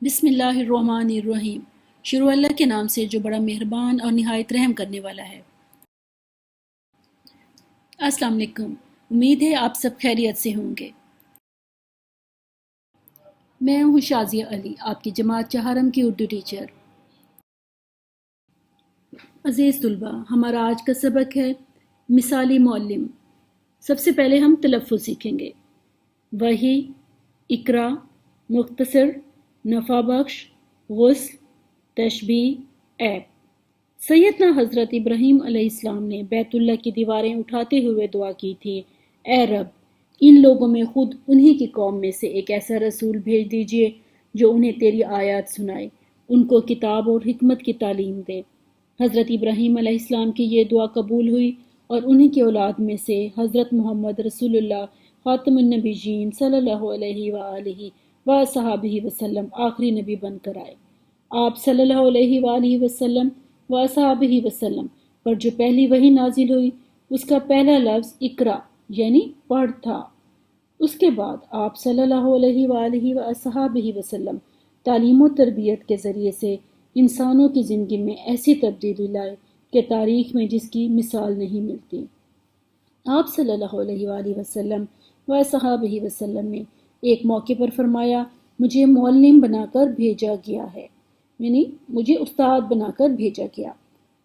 بسم اللہ الرحمن الرحیم۔ شروع اللہ کے نام سے جو بڑا مہربان اور نہایت رحم کرنے والا ہے۔ السلام علیکم، امید ہے آپ سب خیریت سے ہوں گے۔ میں ہوں شازیہ علی، آپ کی جماعت چہارم کی اردو ٹیچر۔ عزیز طلبہ، ہمارا آج کا سبق ہے مثالی معلم۔ سب سے پہلے ہم تلفظ سیکھیں گے۔ وحی، اقرا، مختصر، نفع بخش، غسل، تشبیہ، عیب۔ سیدنا حضرت ابراہیم علیہ السلام نے بیت اللہ کی دیواریں اٹھاتے ہوئے دعا کی تھی، اے رب، ان لوگوں میں خود انہی کی قوم میں سے ایک ایسا رسول بھیج دیجئے جو انہیں تیری آیات سنائے، ان کو کتاب اور حکمت کی تعلیم دے۔ حضرت ابراہیم علیہ السلام کی یہ دعا قبول ہوئی اور انہی کی اولاد میں سے حضرت محمد رسول اللہ خاتم النبیین صلی اللہ علیہ وآلہ وصحبہ وسلم آخری نبی بن کر آئے۔ آپ صلی اللہ علیہ وآلہ وسلم وصحبہ وسلم پر جو پہلی وحی نازل ہوئی اس کا پہلا لفظ اقرا یعنی پڑھ تھا۔ اس کے بعد آپ صلی اللہ علیہ وآلہ وصحبہ وسلم تعلیم و تربیت کے ذریعے سے انسانوں کی زندگی میں ایسی تبدیلی لائے کہ تاریخ میں جس کی مثال نہیں ملتی۔ آپ صلی اللہ علیہ وآلہ وسلم وصحبہ وسلم نے ایک موقع پر فرمایا، مجھے معلم بنا کر بھیجا گیا ہے، یعنی مجھے استاد بنا کر بھیجا گیا۔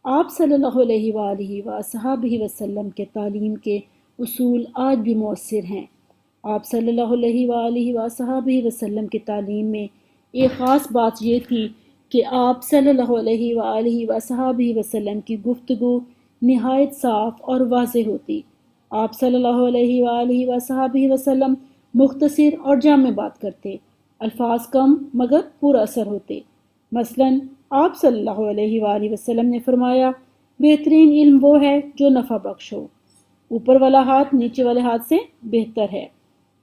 آپ صلی اللہ علیہ وآلہ وصحبہ وسلم کے تعلیم کے اصول آج بھی مؤثر ہیں۔ آپ صلی اللہ علیہ وآلہ وصحبہ وسلم کی تعلیم میں ایک خاص بات یہ تھی کہ آپ صلی اللہ علیہ وآلہ وصحبہ وسلم کی گفتگو نہایت صاف اور واضح ہوتی۔ آپ صلی اللہ علیہ وآلہ وصحبہ وسلم مختصر اور جامع بات کرتے، الفاظ کم مگر پورا اثر ہوتے۔ مثلاً آپ صلی اللہ علیہ وآلہ وسلم نے فرمایا، بہترین علم وہ ہے جو نفع بخش ہو، اوپر والا ہاتھ نیچے والے ہاتھ سے بہتر ہے۔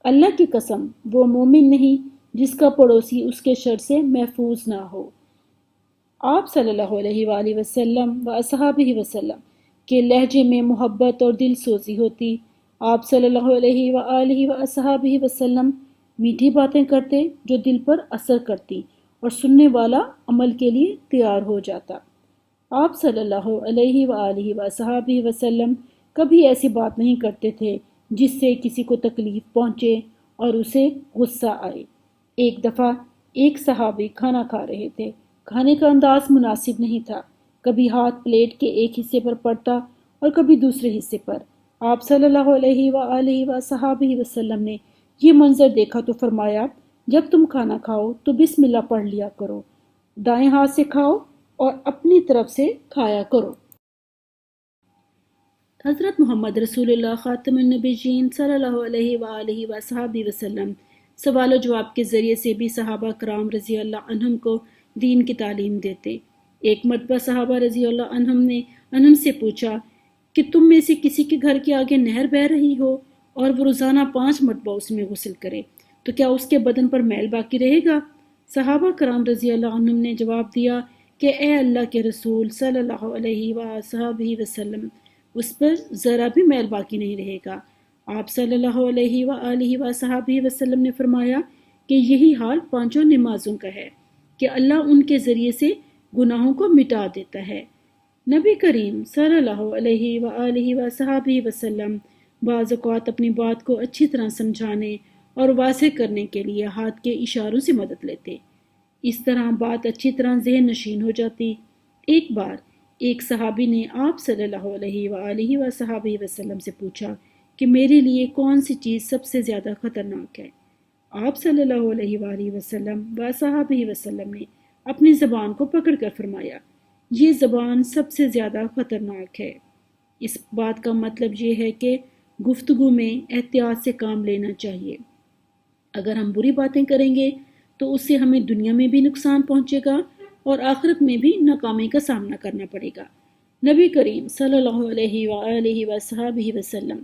اللہ کی قسم، وہ مومن نہیں جس کا پڑوسی اس کے شر سے محفوظ نہ ہو۔ آپ صلی اللہ علیہ وآلہ وسلم وصحبہ وسلم کے لہجے میں محبت اور دل سوزی ہوتی۔ آپ صلی اللہ علیہ وآلہ وصحبہ وسلم میٹھی باتیں کرتے جو دل پر اثر کرتی اور سننے والا عمل کے لیے تیار ہو جاتا۔ آپ صلی اللہ علیہ وآلہ وصحبہ وسلم کبھی ایسی بات نہیں کرتے تھے جس سے کسی کو تکلیف پہنچے اور اسے غصہ آئے۔ ایک دفعہ ایک صحابی کھانا کھا رہے تھے، کھانے کا انداز مناسب نہیں تھا، کبھی ہاتھ پلیٹ کے ایک حصے پر پڑتا اور کبھی دوسرے حصے پر۔ آپ صلی اللہ علیہ وآلہ وصحبہ وسلم نے یہ منظر دیکھا تو فرمایا، جب تم کھانا کھاؤ تو بسم اللہ پڑھ لیا کرو، دائیں ہاتھ سے کھاؤ اور اپنی طرف سے کھایا کرو۔ حضرت محمد رسول اللہ خاتم النبیین صلی اللہ علیہ وآلہ وصحبہ وسلم سوال و جواب کے ذریعے سے بھی صحابہ کرام رضی اللہ عنہم کو دین کی تعلیم دیتے۔ ایک مرتبہ صحابہ رضی اللہ عنہم سے پوچھا کہ تم میں سے کسی کے گھر کے آگے نہر بہہ رہی ہو اور وہ روزانہ 5 مرتبہ اس میں غسل کرے تو کیا اس کے بدن پر میل باقی رہے گا؟ صحابہ کرام رضی اللہ عنہم نے جواب دیا کہ اے اللہ کے رسول صلی اللہ علیہ وآلہ وسلم، اس پر ذرا بھی میل باقی نہیں رہے گا۔ آپ صلی اللہ علیہ وآلہ وصحبہ وسلم نے فرمایا کہ یہی حال 5 نمازوں کا ہے کہ اللہ ان کے ذریعے سے گناہوں کو مٹا دیتا ہے۔ نبی کریم صلی اللہ علیہ وآلہ وصحبہ وسلم بعض اوقات اپنی بات کو اچھی طرح سمجھانے اور واضح کرنے کے لیے ہاتھ کے اشاروں سے مدد لیتے۔ اس طرح بات اچھی طرح ذہن نشین ہو جاتی۔ ایک بار ایک صحابی نے آپ صلی اللہ علیہ وآلہ وصحبہ وسلم سے پوچھا کہ میرے لیے کون سی چیز سب سے زیادہ خطرناک ہے؟ آپ صلی اللہ علیہ وآلہ وسلم وصحبہ وسلم نے اپنی زبان کو پکڑ کر فرمایا، یہ زبان سب سے زیادہ خطرناک ہے۔ اس بات کا مطلب یہ ہے کہ گفتگو میں احتیاط سے کام لینا چاہیے۔ اگر ہم بری باتیں کریں گے تو اس سے ہمیں دنیا میں بھی نقصان پہنچے گا اور آخرت میں بھی ناکامی کا سامنا کرنا پڑے گا۔ نبی کریم صلی اللہ علیہ وآلہ وصحبہ وسلم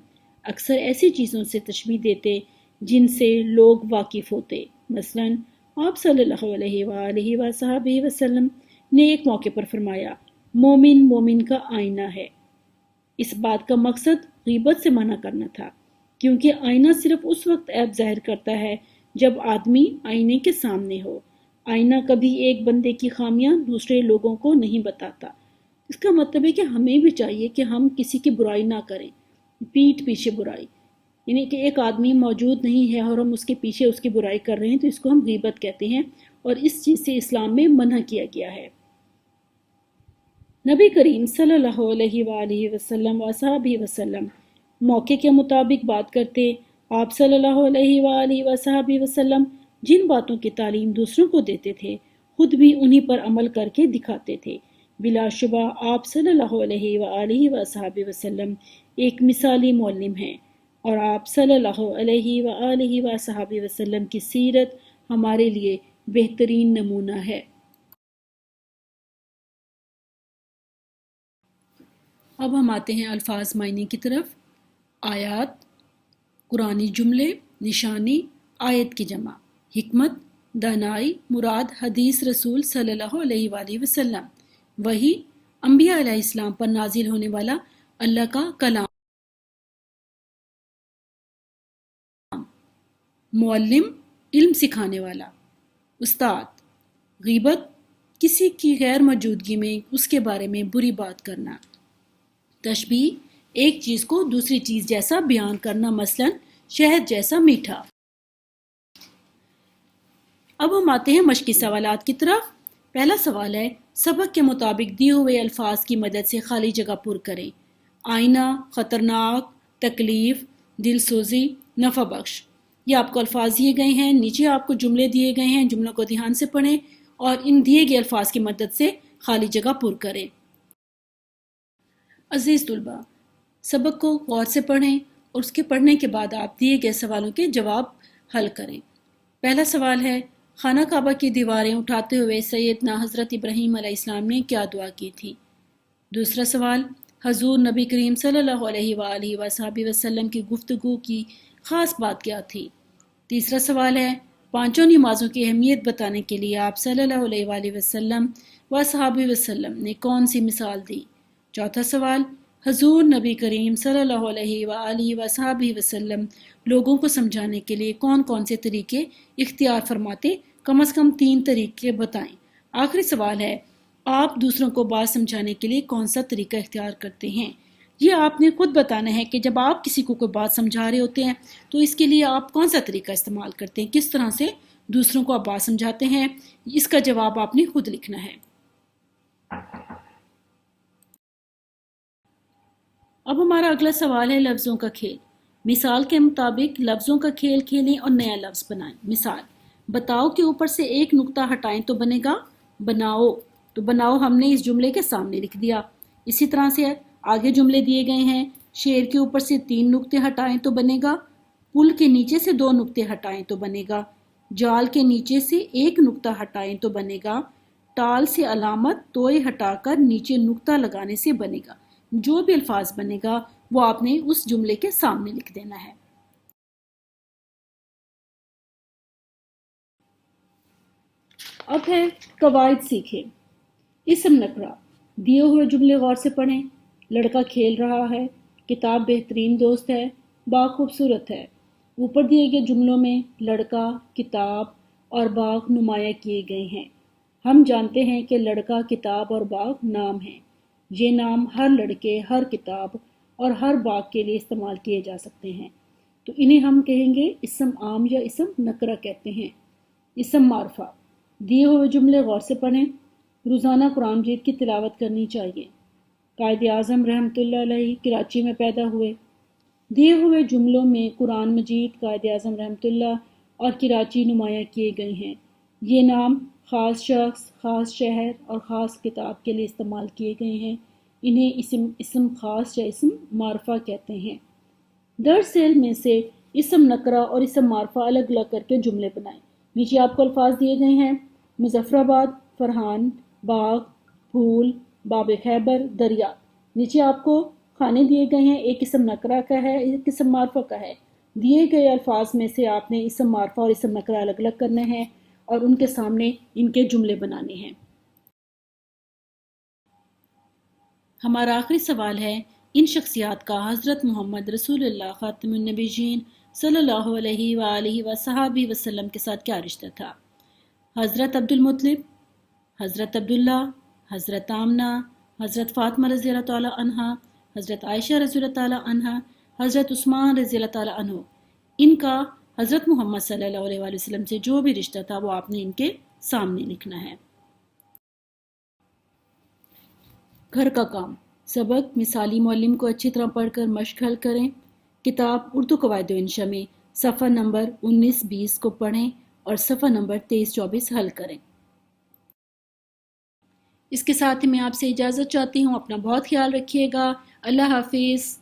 اکثر ایسی چیزوں سے تشبیہ دیتے جن سے لوگ واقف ہوتے۔ مثلاً آپ صلی اللہ علیہ وآلہ وصحبہ وسلم نے ایک موقع پر فرمایا، مومن مومن کا آئینہ ہے۔ اس بات کا مقصد غیبت سے منع کرنا تھا، کیونکہ آئینہ صرف اس وقت عیب ظاہر کرتا ہے جب آدمی آئینے کے سامنے ہو۔ آئینہ کبھی ایک بندے کی خامیاں دوسرے لوگوں کو نہیں بتاتا۔ اس کا مطلب ہے کہ ہمیں بھی چاہیے کہ ہم کسی کی برائی نہ کریں، پیٹھ پیچھے برائی، یعنی کہ ایک آدمی موجود نہیں ہے اور ہم اس کے پیچھے اس کی برائی کر رہے ہیں تو اس کو ہم غیبت کہتے ہیں، اور اس چیز سے اسلام میں منع کیا گیا ہے۔ نبی کریم صلی اللہ علیہ وآلہ وسلم و صحابہ وسلم موقع کے مطابق بات کرتے۔ آپ صلی اللہ علیہ وآلہ وصحبہ وسلم جن باتوں کی تعلیم دوسروں کو دیتے تھے خود بھی انہی پر عمل کر کے دکھاتے تھے۔ بلا شبہ آپ صلی اللہ علیہ وآلہ وصحبہ وسلم ایک مثالی معلم ہیں، اور آپ صلی اللہ علیہ وآلہ وصحبہ وسلم کی سیرت ہمارے لیے بہترین نمونہ ہے۔ اب ہم آتے ہیں الفاظ معنی کی طرف۔ آیات، قرآنی جملے، نشانی، آیت کی جمع۔ حکمت، دانائی، مراد حدیث رسول صلی اللہ علیہ وآلہ وسلم۔ وحی، انبیاء علیہ السلام پر نازل ہونے والا اللہ کا کلام۔ معلم، علم سکھانے والا۔ استاد، غیبت، کسی کی غیر موجودگی میں اس کے بارے میں بری بات کرنا۔ تشبیہ، ایک چیز کو دوسری چیز جیسا بیان کرنا، مثلا شہد جیسا میٹھا۔ اب ہم آتے ہیں مشقی سوالات کی طرف۔ پہلا سوال ہے، سبق کے مطابق دیے ہوئے الفاظ کی مدد سے خالی جگہ پر کریں۔ آئینہ، خطرناک، تکلیف، دل سوزی، نفع بخش۔ یہ آپ کو الفاظ دیے گئے ہیں، نیچے آپ کو جملے دیے گئے ہیں، جملوں کو دھیان سے پڑھیں اور ان دیے گئے الفاظ کی مدد سے خالی جگہ پر کریں۔ عزیز طلباء، سبق کو غور سے پڑھیں اور اس کے پڑھنے کے بعد آپ دیے گئے سوالوں کے جواب حل کریں۔ پہلا سوال ہے، خانہ کعبہ کی دیواریں اٹھاتے ہوئے سیدنا حضرت ابراہیم علیہ السلام نے کیا دعا کی تھی؟ دوسرا سوال، حضور نبی کریم صلی اللہ علیہ وآلہ وصحبہ وسلم کی گفتگو کی خاص بات کیا تھی؟ تیسرا سوال ہے، پانچوں نمازوں کی اہمیت بتانے کے لیے آپ صلی اللہ علیہ وآلہ وسلم وصحبہ وسلم نے کون سی مثال دی؟ چوتھا سوال، حضور نبی کریم صلی اللہ علیہ وآلہ وصحبہ وسلم لوگوں کو سمجھانے کے لیے کون کون سے طریقے اختیار فرماتے؟ کم از کم 3 طریقے بتائیں۔ آخری سوال ہے، آپ دوسروں کو بات سمجھانے کے لیے کون سا طریقہ اختیار کرتے ہیں؟ یہ آپ نے خود بتانا ہے کہ جب آپ کسی کو کوئی بات سمجھا رہے ہوتے ہیں تو اس کے لیے آپ کون سا طریقہ استعمال کرتے ہیں، کس طرح سے دوسروں کو آپ بات سمجھاتے ہیں، اس کا جواب آپ نے خود لکھنا ہے۔ اب ہمارا اگلا سوال ہے لفظوں کا کھیل۔ مثال کے مطابق لفظوں کا کھیل کھیلیں اور نیا لفظ بنائیں۔ مثال، بتاؤ کے اوپر سے ایک نقطہ ہٹائیں تو بنے گا بناؤ، تو بناؤ ہم نے اس جملے کے سامنے لکھ دیا۔ اسی طرح سے آگے جملے دیے گئے ہیں، شیر کے اوپر سے 3 نقطے ہٹائیں تو بنے گا، پل کے نیچے سے 2 نقطے ہٹائیں تو بنے گا، جال کے نیچے سے 1 نقطہ ہٹائیں تو بنے گا، ٹال سے علامت توئے ہٹا کر نیچے نقطہ لگانے سے بنے گا۔ جو بھی الفاظ بنے گا وہ آپ نے اس جملے کے سامنے لکھ دینا ہے۔ اب ہے قواعد سیکھیں۔ اسم نکرہ، دیے ہوئے جملے غور سے پڑھیں۔ لڑکا کھیل رہا ہے، کتاب بہترین دوست ہے، باغ خوبصورت ہے۔ اوپر دیے گئے جملوں میں لڑکا، کتاب اور باغ نمایاں کیے گئے ہیں۔ ہم جانتے ہیں کہ لڑکا، کتاب اور باغ نام ہیں۔ یہ نام ہر لڑکے، ہر کتاب اور ہر باغ کے لیے استعمال کیے جا سکتے ہیں، تو انہیں ہم کہیں گے اسم عام یا اسم نکرہ کہتے ہیں۔ اسم معرفہ، دیے ہوئے جملے غور سے پڑھیں۔ روزانہ قرآن مجید کی تلاوت کرنی چاہیے۔ قائد اعظم رحمۃ اللہ علیہ کراچی میں پیدا ہوئے۔ دیے ہوئے جملوں میں قرآن مجید، قائد اعظم رحمۃ اللہ اور کراچی نمایاں کیے گئے ہیں۔ یہ نام خاص شخص، خاص شہر اور خاص کتاب کے لیے استعمال کیے گئے ہیں۔ انہیں اسم خاص یا اسم معرفہ کہتے ہیں۔ درس علم میں سے اسم نکرہ اور اسم معرفہ الگ الگ کر کے جملے بنائیں۔ نیچے آپ کو الفاظ دیے گئے ہیں، مظفر آباد، فرحان، باغ، پھول، باب خیبر، دریا۔ نیچے آپ کو کھانے دیے گئے ہیں، ایک اسم نکرہ کا ہے، ایک اسم معرفہ کا ہے۔ دیے گئے الفاظ میں سے آپ نے اسم معرفہ اور اسم نکرہ الگ الگ کرنے ہیں اور ان کے سامنے ان کے جملے بنانے ہیں۔ ہمارا آخری سوال ہے، ان شخصیات کا حضرت محمد رسول اللہ خاتم النبیین صلی اللہ علیہ وآلہ وصحبہ وسلم کے ساتھ کیا رشتہ تھا؟ حضرت عبدالمطلب، حضرت عبداللہ، حضرت آمنہ، حضرت فاطمہ رضی اللہ تعالیٰ عنہ، حضرت عائشہ رضی اللہ تعالیٰ عنہ، حضرت عثمان رضی اللہ تعالیٰ عنہ، ان کا حضرت محمد صلی اللہ علیہ وآلہ وسلم سے جو بھی رشتہ تھا وہ آپ نے ان کے سامنے لکھنا ہے۔ گھر کا کام: سبق مثالی معلم کو اچھی طرح پڑھ کر مشق حل کریں۔ کتاب اردو قواعد و انشاء میں صفحہ نمبر 19-20 کو پڑھیں اور صفحہ نمبر 23-24 حل کریں۔ اس کے ساتھ ہی میں آپ سے اجازت چاہتی ہوں۔ اپنا بہت خیال رکھیے گا۔ اللہ حافظ۔